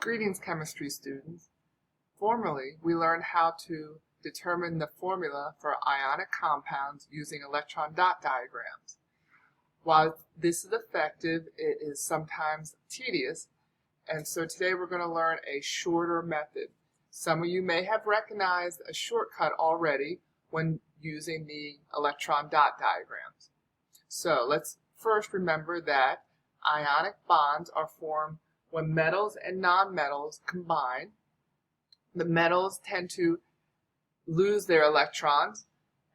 Greetings, chemistry students. Formerly, we learned how to determine the formula for ionic compounds using electron dot diagrams. While this is effective, it is sometimes tedious, and so today we're going to learn a shorter method. Some of you may have recognized a shortcut already when using the electron dot diagrams. So let's first remember that ionic bonds are formed when metals and nonmetals combine. The metals tend to lose their electrons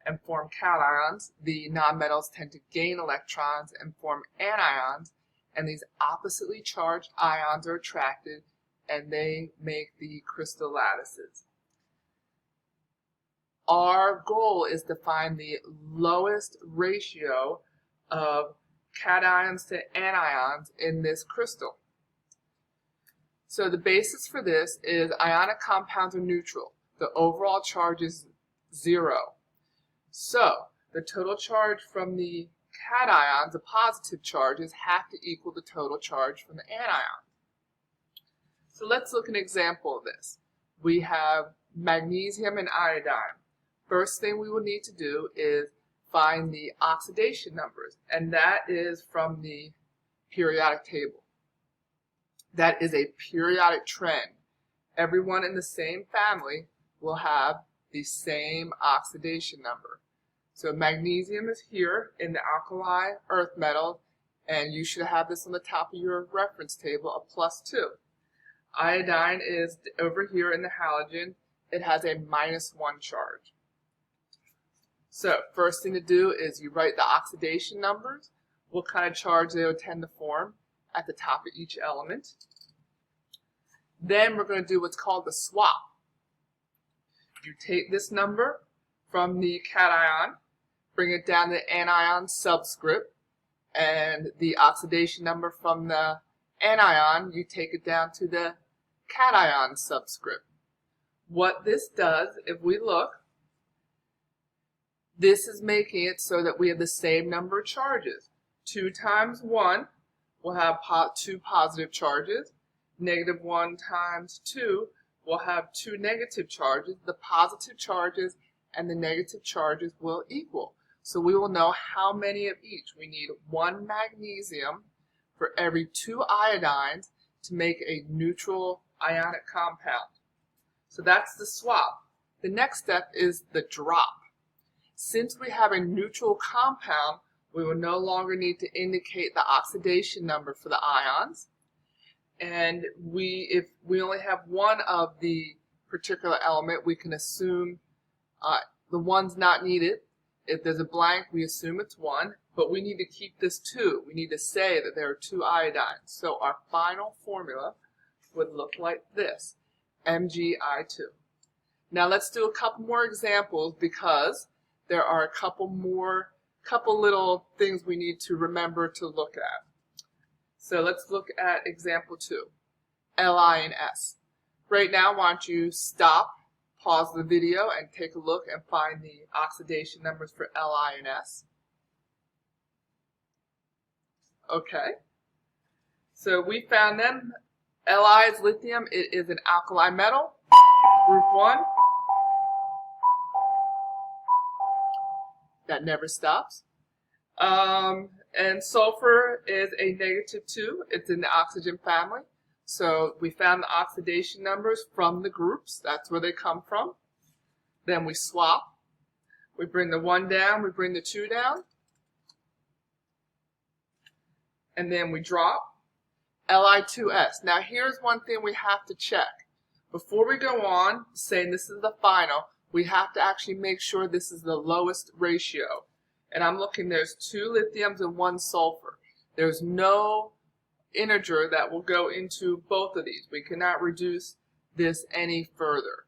and form cations. The nonmetals tend to gain electrons and form anions, and these oppositely charged ions are attracted and they make the crystal lattices. Our goal is to find the lowest ratio of cations to anions in this crystal. So the basis for this is ionic compounds are neutral. The overall charge is 0. So the total charge from the cations, the positive charges, have to equal the total charge from the anion. So let's look at an example of this. We have magnesium and iodine. First thing we will need to do is find the oxidation numbers, and that is from the periodic table. That is a periodic trend. Everyone in the same family will have the same oxidation number. So magnesium is here in the alkali earth metal, and you should have this on the top of your reference table, a +2. Iodine is over here in the halogen. It has a -1 charge. So first thing to do is you write the oxidation numbers, what kind of charge they would tend to form at the top of each element. Then we're going to do what's called the swap. You take this number from the cation, bring it down to the anion subscript, and the oxidation number from the anion, you take it down to the cation subscript. What this does, if we look, this is making it so that we have the same number of charges. 2 times 1 will have 2 positive charges. -1 times 2 will have 2 negative charges. The positive charges and the negative charges will equal. So we will know how many of each. We need 1 magnesium for every 2 iodines to make a neutral ionic compound. So that's the swap. The next step is the drop. Since we have a neutral compound, we will no longer need to indicate the oxidation number for the ions. And if we only have one of the particular element, we can assume the one's not needed. If there's a blank, we assume it's 1, but we need to keep this 2. We need to say that there are 2 iodines. So our final formula would look like this, MgI2. Now let's do a couple more examples because there are a couple little things we need to remember to look at. So let's look at example 2, Li and S. Right now, why don't you stop, pause the video, and take a look and find the oxidation numbers for Li and S. Okay, so we found them. Li is lithium. It is an alkali metal, group 1. That never stops. And sulfur is a -2. It's in the oxygen family. So we found the oxidation numbers from the groups. That's where they come from. Then we swap. We bring the 1 down. We bring the 2 down. And then we drop. Li2S. Now here's one thing we have to check. Before we go on saying this is the final, we have to actually make sure this is the lowest ratio. And I'm looking, there's 2 lithiums and 1 sulfur. There's no integer that will go into both of these. We cannot reduce this any further.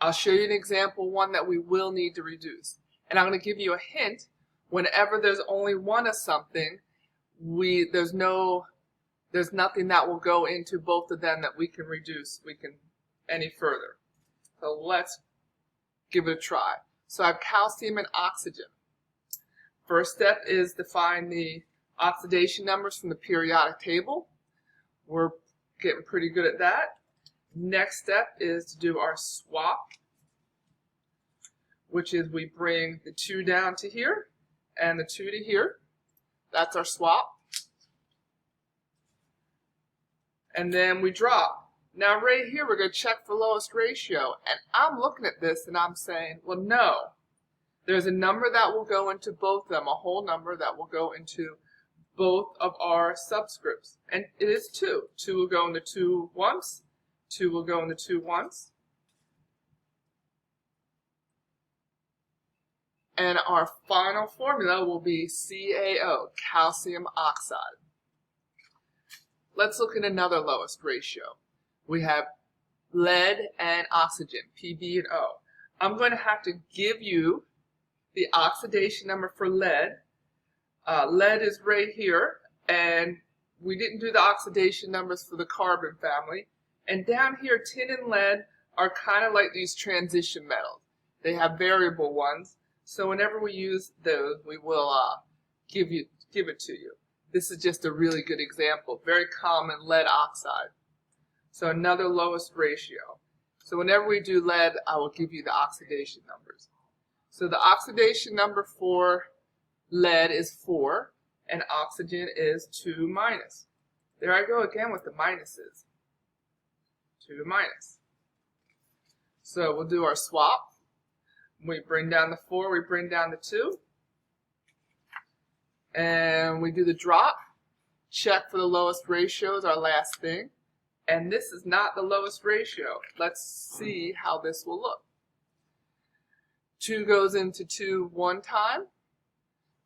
I'll show you an example, one that we will need to reduce. And I'm going to give you a hint. Whenever there's only 1 of something, there's nothing that will go into both of them that we can reduce any further. So let's give it a try. So I have calcium and oxygen. First step is to find the oxidation numbers from the periodic table. We're Getting pretty good at that. Next step is to do our swap, which is we bring the 2 down to here and the 2 to here. That's our swap. And then we drop. Now right here we're going to check for lowest ratio. And I'm looking at this and I'm saying, well, no. There's a number that will go into both of them, a whole number that will go into both of our subscripts. And it is 2. 2 will go into 2 once. 2 will go into 2 once. And our final formula will be CaO, calcium oxide. Let's look at another lowest ratio. We have lead and oxygen, Pb and O. I'm going to have to give you the oxidation number for lead. Lead is right here, and we didn't do the oxidation numbers for the carbon family. And down here, tin and lead are kind of like these transition metals. They have variable ones, so whenever we use those, we will give it to you. This is just a really good example. Very common lead oxide. So another lowest ratio. So whenever we do lead, I will give you the oxidation numbers. So the oxidation number for lead is 4, and oxygen is 2 minus. There I go again with the minuses. 2 minus. So we'll do our swap. We bring down the 4, we bring down the 2. And we do the drop. Check for the lowest ratio is our last thing. And this is not the lowest ratio. Let's see how this will look. 2 goes into 2 1 time.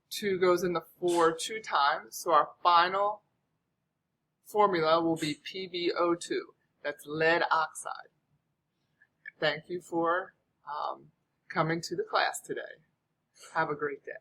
2 goes into 4 2 times. So our final formula will be PbO2. That's lead oxide. Thank you for coming to the class today. Have a great day.